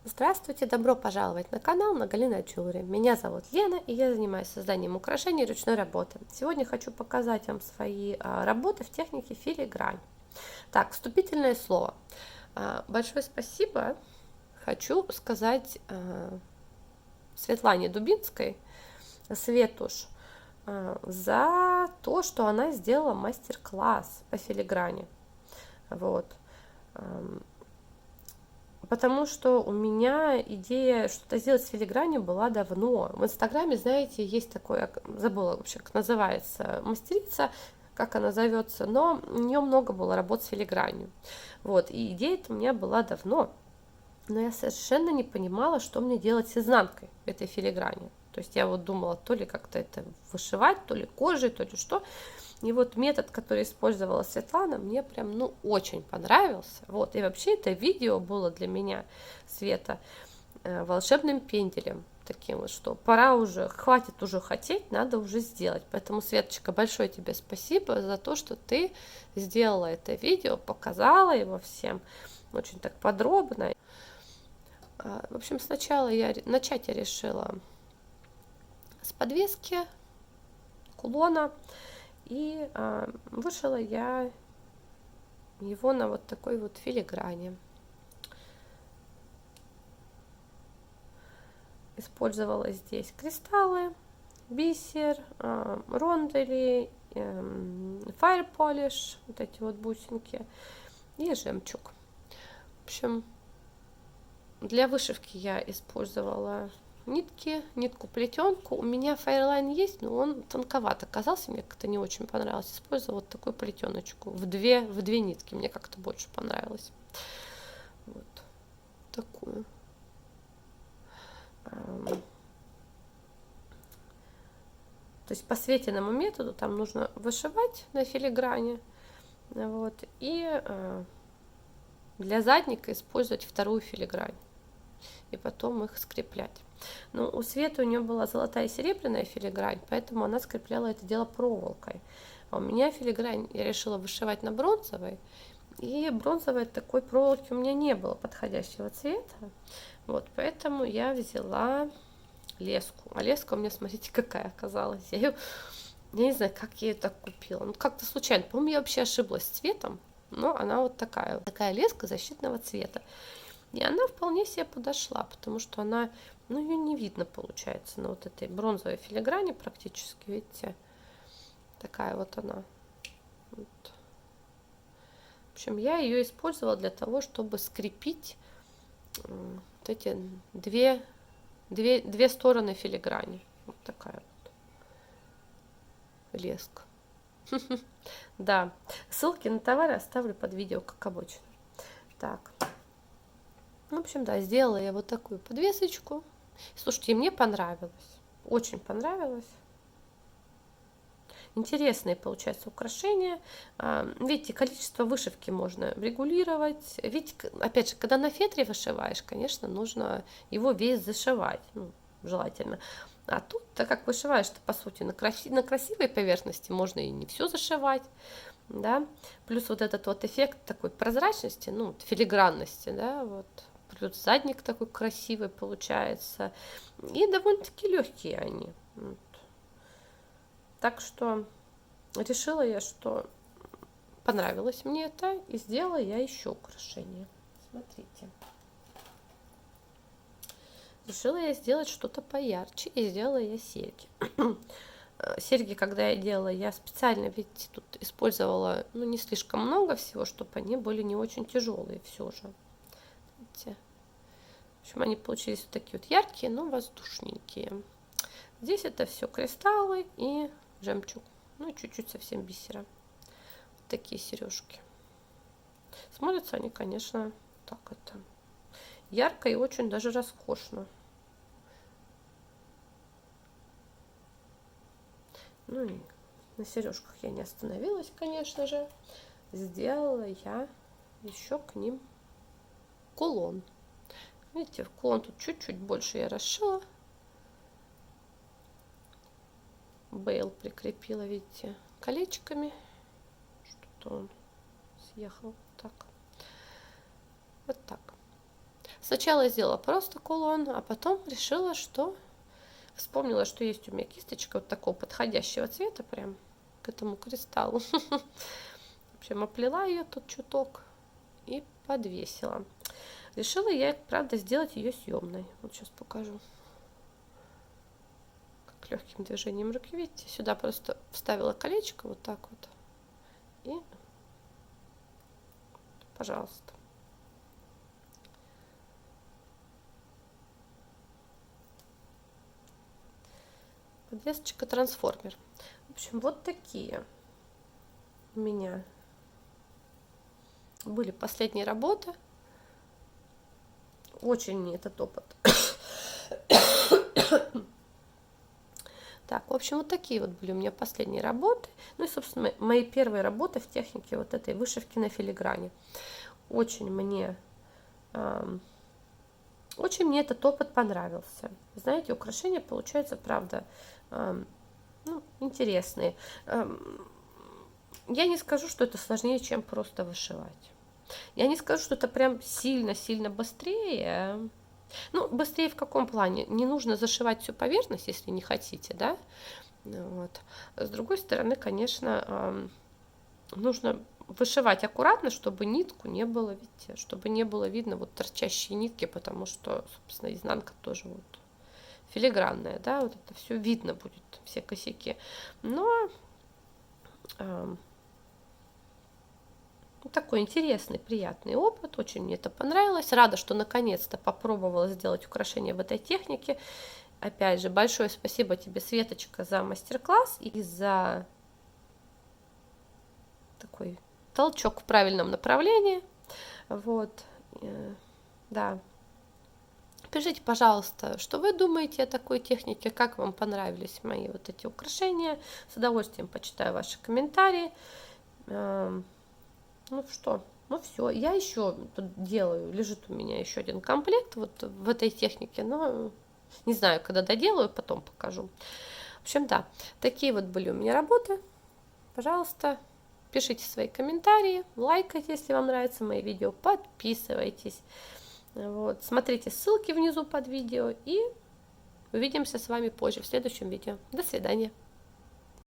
Здравствуйте, добро пожаловать на канал Нагалина Jewelry. Меня зовут Лена, и я занимаюсь созданием украшений ручной работы. Сегодня хочу показать вам свои работы в технике филигрань. Так, вступительное слово. Большое спасибо хочу сказать Светлане Дубинской, Светуш, за то, что она сделала мастер-класс по филиграни. Вот. Потому что у меня идея что-то сделать с филигранью была давно. В Инстаграме, знаете, есть такое, забыла вообще, как называется, мастерица, как она зовется, но у нее много было работ с филигранью. Вот, и идея-то у меня была давно, но я совершенно не понимала, что мне делать с изнанкой этой филиграни. То есть я вот думала, то ли как-то это вышивать, то ли кожей, то ли что. И вот метод, который использовала Светлана, мне прям, очень понравился. Вот, и вообще это видео было для меня, Света, волшебным пенделем таким вот, что пора уже, хватит уже хотеть, надо уже сделать. Поэтому, Светочка, большое тебе спасибо за то, что ты сделала это видео, показала его всем очень так подробно. В общем, сначала начать я решила с подвески, кулона. И вышила я его на вот такой вот филиграни. Использовала здесь кристаллы, бисер, рондели, fire polish, вот эти вот бусинки, и жемчуг. В общем, для вышивки я использовала нитку плетенку. У меня Fireline есть, но он тонковат оказался, мне как-то не очень понравилось. Использовала вот такую плетеночку в две нитки, мне как-то больше понравилось. Вот такую. То есть по Светиному методу там нужно вышивать на филиграни, вот, и для задника использовать вторую филигрань и потом их скреплять. Но у Светы у нее была золотая и серебряная филигрань, поэтому она скрепляла это дело проволокой. А у меня филигрань я решила вышивать на бронзовой, и бронзовой такой проволоки у меня не было подходящего цвета. Вот, поэтому я взяла леску. А леска у меня, смотрите, какая оказалась. Я не знаю, как я ее так купила. Ну, как-то случайно. По-моему, я вообще ошиблась цветом, но она вот такая леска защитного цвета. И она вполне себе подошла, потому что она, ее не видно получается на вот этой бронзовой филиграни практически, видите, такая вот она. Вот. В общем, я ее использовала для того, чтобы скрепить вот эти две стороны филиграни. Вот такая вот леска. Да, ссылки на товары оставлю под видео, как обычно. Так. В общем, да, сделала я вот такую подвесочку. Слушайте, мне понравилось. Очень понравилось. Интересные получаются украшения. Видите, количество вышивки можно регулировать. Видите, опять же, когда на фетре вышиваешь, конечно, нужно его весь зашивать. Желательно. А тут, так как вышиваешь, то по сути на красивой поверхности можно и не все зашивать. Да? Плюс вот этот вот эффект такой прозрачности, филигранности, да, вот. Плюс задник такой красивый получается. И довольно-таки легкие они. Вот. Так что решила я, что понравилось мне это. И сделала я еще украшение. Смотрите. Решила я сделать что-то поярче. И сделала я серьги. Серьги, когда я делала, я специально, видите, тут использовала, не слишком много всего, чтобы они были не очень тяжелые все же. Видите? В общем, они получились вот такие вот яркие, но воздушненькие. Здесь это все кристаллы и жемчуг. И чуть-чуть совсем бисера. Вот такие сережки. Смотрятся они, конечно, так это ярко и очень даже роскошно. И на сережках я не остановилась, конечно же. Сделала я еще к ним кулон. Видите, в кулон тут чуть-чуть больше я расшила. Бейл прикрепила, видите, колечками. Что-то он съехал так. Вот так. Сначала я сделала просто кулон, а потом решила, что вспомнила, что есть у меня кисточка вот такого подходящего цвета прям к этому кристаллу. В общем, оплела ее тут чуток и подвесила. Решила я, правда, сделать ее съемной. Вот сейчас покажу. Как легким движением руки, видите, сюда просто вставила колечко вот так вот. И, пожалуйста. Подвесочка трансформер. В общем, вот такие у меня были последние работы. Очень мне этот опыт. Так, в общем, вот такие вот были у меня последние работы. Ну и, собственно, мои первые работы в технике вот этой вышивки на филиграни. Очень мне этот опыт понравился. Знаете, украшения получаются, правда, ну, интересные. Я не скажу, что это сложнее, чем просто вышивать. Я не скажу, что это прям сильно-сильно быстрее. Ну, быстрее в каком плане? Не нужно зашивать всю поверхность, если не хотите, да? Вот. С другой стороны, конечно, нужно вышивать аккуратно, чтобы нитку не было, видите, чтобы не было видно вот торчащие нитки, потому что, собственно, изнанка тоже вот филигранная, да, вот это все видно будет, все косяки. Но такой интересный, приятный опыт, очень мне это понравилось. Рада, что наконец-то попробовала сделать украшение в этой технике. Опять же, большое спасибо тебе, Светочка, за мастер-класс и за такой толчок в правильном направлении. Вот, да. Пишите, пожалуйста, что вы думаете о такой технике, как вам понравились мои вот эти украшения. С удовольствием почитаю ваши комментарии. Ну что, ну все, я еще тут делаю, лежит у меня еще один комплект вот в этой технике, но не знаю, когда доделаю, потом покажу. В общем, да, такие вот были у меня работы. Пожалуйста, пишите свои комментарии, лайкайте, если вам нравятся мои видео, подписывайтесь. Вот, смотрите ссылки внизу под видео и увидимся с вами позже в следующем видео. До свидания.